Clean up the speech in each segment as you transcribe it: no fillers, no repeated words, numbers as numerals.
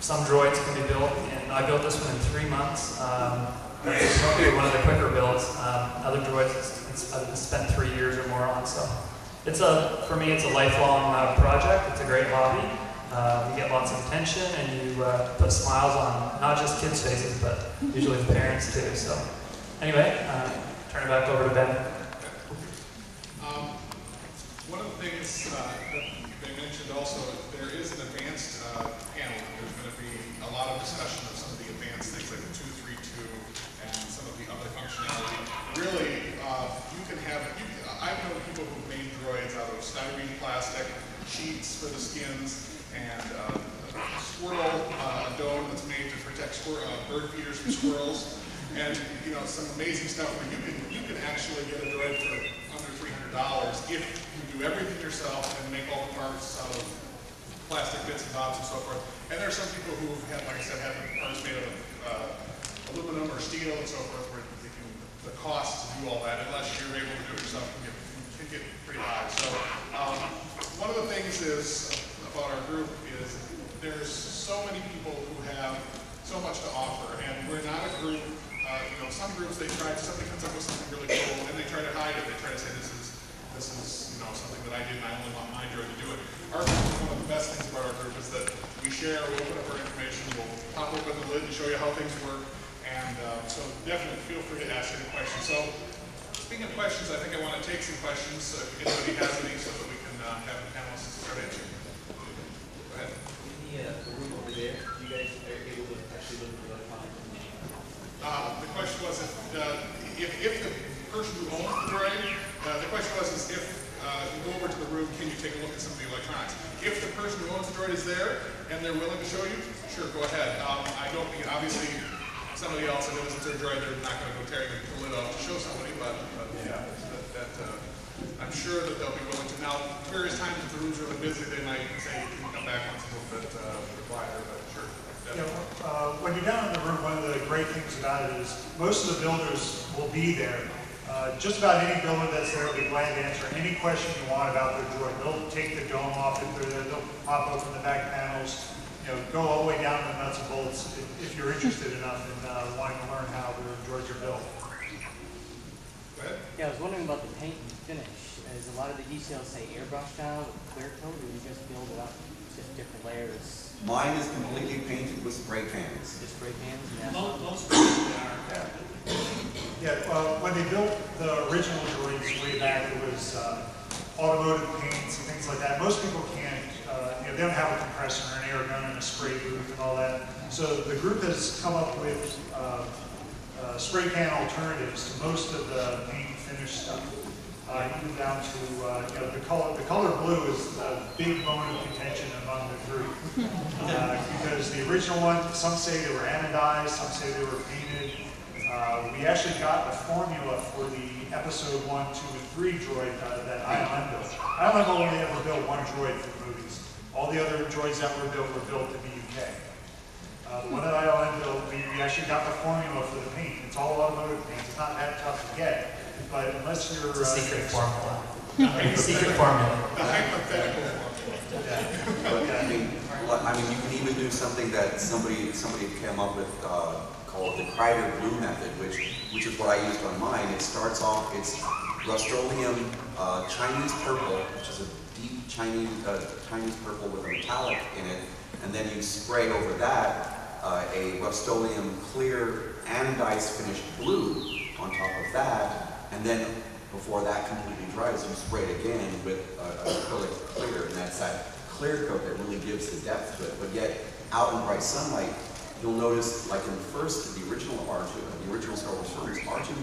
some droids can be built, and I built this one in 3 months. That's probably one of the quicker builds. Other droids I've spent 3 years or more on. So for me, it's a lifelong project. It's a great hobby. You get lots of attention, and you put smiles on not just kids' faces, but usually the parents too. So anyway, turn it back over to Ben. One of the things that they mentioned also, there is an advanced panel. There's going to be a lot of discussion of some of the advanced things like the 232 and some of the other functionality. Really, you can have, I've known people who've made droids out of styrene plastic, sheets for the skins, and a squirrel dome that's made to protect bird feeders from squirrels. And some amazing stuff where you can actually get a droid for under $300 if you do everything yourself and make all the parts out of plastic bits and bobs and so forth. And there are some people who have, like I said, have parts made out of aluminum or steel and so forth, where the cost to do all that, unless you're able to do it yourself, can get pretty high. So one of the things is about our group is there's so many people who have so much to offer, and we're not a group. Some groups somebody comes up with something really cool and they try to hide it. They try to say this is something that I did and I only want my droid to do it. Our group, one of the best things about our group is that we share, we open up our information, we'll pop open the lid and show you how things work, and so definitely feel free to ask any questions. So speaking of questions, I think I want to take some questions if anybody has any so that we can have the panelists start answering. Go ahead. In the room over there, you guys are able to actually look for the comments? The question was if the person who owns the droid, the question was if you go over to the room, can you take a look at some of the electronics? If the person who owns the droid is there and they're willing to show you, sure, go ahead. I don't think, obviously, somebody else, if it isn't their droid, they're not going to go tearing the lid off to show somebody, but yeah, I'm sure that they'll be willing to. Now, various times if the room's really busy, they might say, can you come back once a little bit quieter, but sure. When you're down in the room, one of the great things about it is most of the builders will be there. Just about any builder that's there will be glad to answer any question you want about their droid. They'll take the dome off if they're there. They'll pop open the back panels. Go all the way down to the nuts and bolts if you're interested enough in wanting to learn how their droids are built. Go ahead. Yeah, I was wondering about the paint and finish. Is a lot of the details say airbrush style with clear coat, or you just build it up just different layers? Mine is completely painted with spray cans. Just spray cans? Yeah. Most of them are. When they built the original droids way back, it was automotive paints and things like that. Most people can't, they don't have a compressor and an air gun and a spray booth and all that. So the group has come up with spray can alternatives to most of the paint and finish stuff. Even down to the color blue is a big bone of contention among the group because the original one, some say they were anodized, some say they were painted. We actually got the formula for the episode 1, 2, and 3 droid that ILM built. ILM only ever built one droid for the movies. All the other droids that were built in the UK. The one that ILM built, we actually got the formula for the paint. It's all automotive paint. It's not that tough to get. But unless you're It's a secret formula. Secret formula. The hypothetical formula. I mean, you can even do something that somebody came up with called the Kreider glue method, which is what I used on mine. It starts off, it's Rust-Oleum Chinese purple, which is a deep Chinese purple with a metallic in it, and then you spray over that a Rust-Oleum clear anodized finished blue on top of that. And then, before that completely dries, you spray it again with acrylic clear, and that's that clear coat that really gives the depth to it. But yet, out in bright sunlight, you'll notice, like in the original R2, the original Star Wars films, R2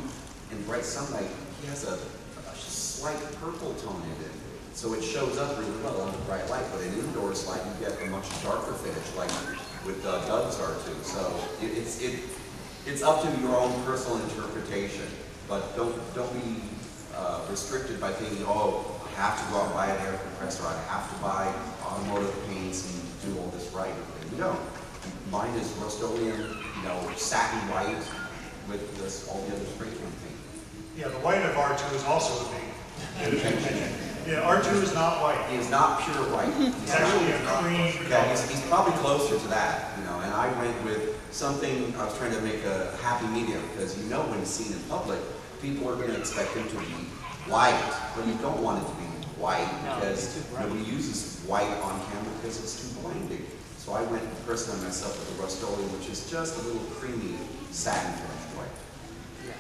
in bright sunlight, he has a slight purple tone in it. So it shows up really well under bright light, but in indoors light, you get a much darker finish, like with Doug's R2. So it's up to your own personal interpretation. But don't be restricted by thinking, oh, I have to go out and buy an air compressor, I have to buy automotive paints and do all this right. You don't. Mine is Rust-Oleum, satin white with all the other spray can paint. Yeah, the white of R2 is also a big. Yeah, R2 is not white. He is not pure white. It's actually a cream. cream. Yeah, he's probably closer to that, you know, and I went with something, I was trying to make a happy medium, because you know when it's seen in public, people are going to expect him to be white, but you don't want it to be white, because nobody uses white on camera because it's too blinding. So I went personally myself with the Rust-Oleum, which is just a little creamy satin finish white. Yeah.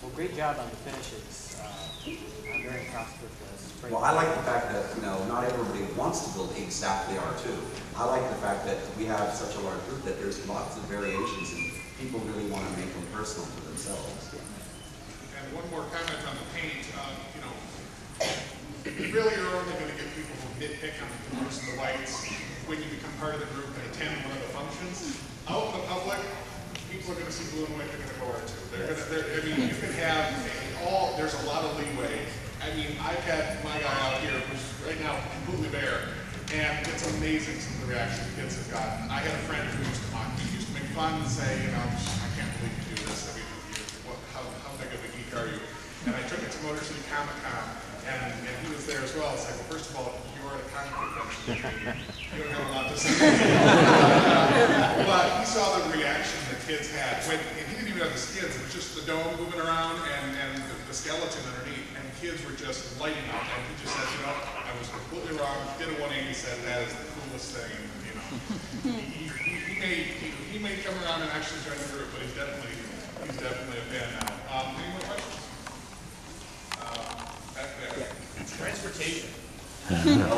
Well, great job on the finishes. I'm very impressed with the spray. Well, I like the fact that, you know, not everybody wants to build exactly R2. I like the fact that we have such a large group that there's lots of variations and people really want to make them personal to themselves. And one more comment on the paint. You know, really you're only going to get people who nitpick on the colors and the whites when you become part of the group and attend one of the functions. Out in the public, people are going to see blue and white, they're going to go R2. I mean, you can have there's a lot of leeway. I mean, I've had my guy out here who's right now completely bare, and it's amazing some of the reactions kids have gotten. I had a friend who used to mock me, used to make fun and say, you know, I can't believe you do this. I mean, how big of a geek are you? And I took it to Motor City Comic Con, and he was there as well. It's like, well, first of all, you are at a comic convention. You don't have a lot to say. But he saw the reaction the kids had. And he didn't even have the skids. It was just the dome moving around and the skeleton underneath. And the kids were just lighting up. And he just said, you know, I was completely wrong. Did a 180, said that is the coolest thing. And, you know, he may come around and actually join the group, but he's definitely a fan now. Any more questions? Back there. Transportation. Nightmare.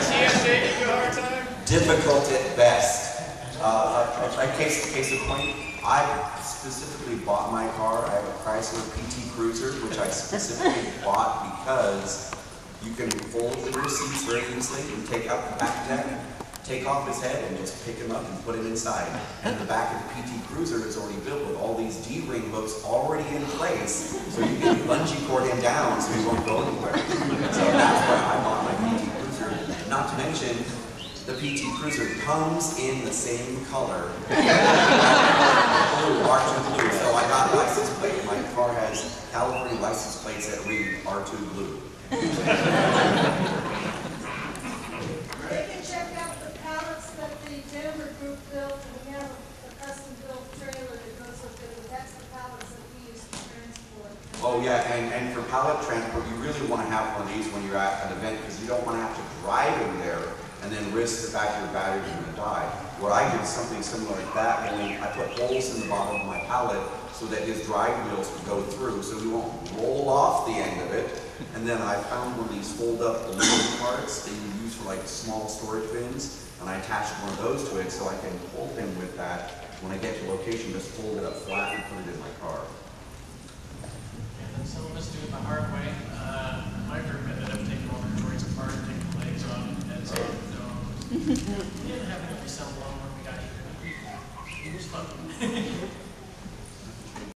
TSA give you a hard time? Difficult at best. Case in point, I specifically bought my car. I have a Chrysler PT Cruiser, which I specifically bought because you can fold the rear seats very easily and take out the back deck, take off his head, and just pick him up and put him inside. And the back of the PT Cruiser is already built with all these D-ring hooks already in place, so you can bungee cord him down so he won't go anywhere. So that's why I bought my PT Cruiser. Not to mention, the PT Cruiser comes in the same color. Blue, R2 blue. So I got a license plate. My car has California license plates that read R2 blue. They can check out the pallets that the Denver group built, and we have a custom-built trailer that goes with it. That's the pallets that we use to transport. Oh yeah, and for pallet transport, you really want to have one of these when you're at an event because you don't want to have to drive him there and then risk the fact your battery's going to die. What I did something similar like that, only I put holes in the bottom of my pallet so that his drive wheels would go through so he won't roll off the end of it. And then I found one of these fold-up aluminum parts that you use for like small storage bins, and I attached one of those to it so I can hold him with that. When I get to location, just fold it up flat and put it in my car. And then some of us do it the hard way. My group ended up taking all their droids apart, taking the legs off, heads off, domes. We didn't have enough to sell long when we got here. It was fun.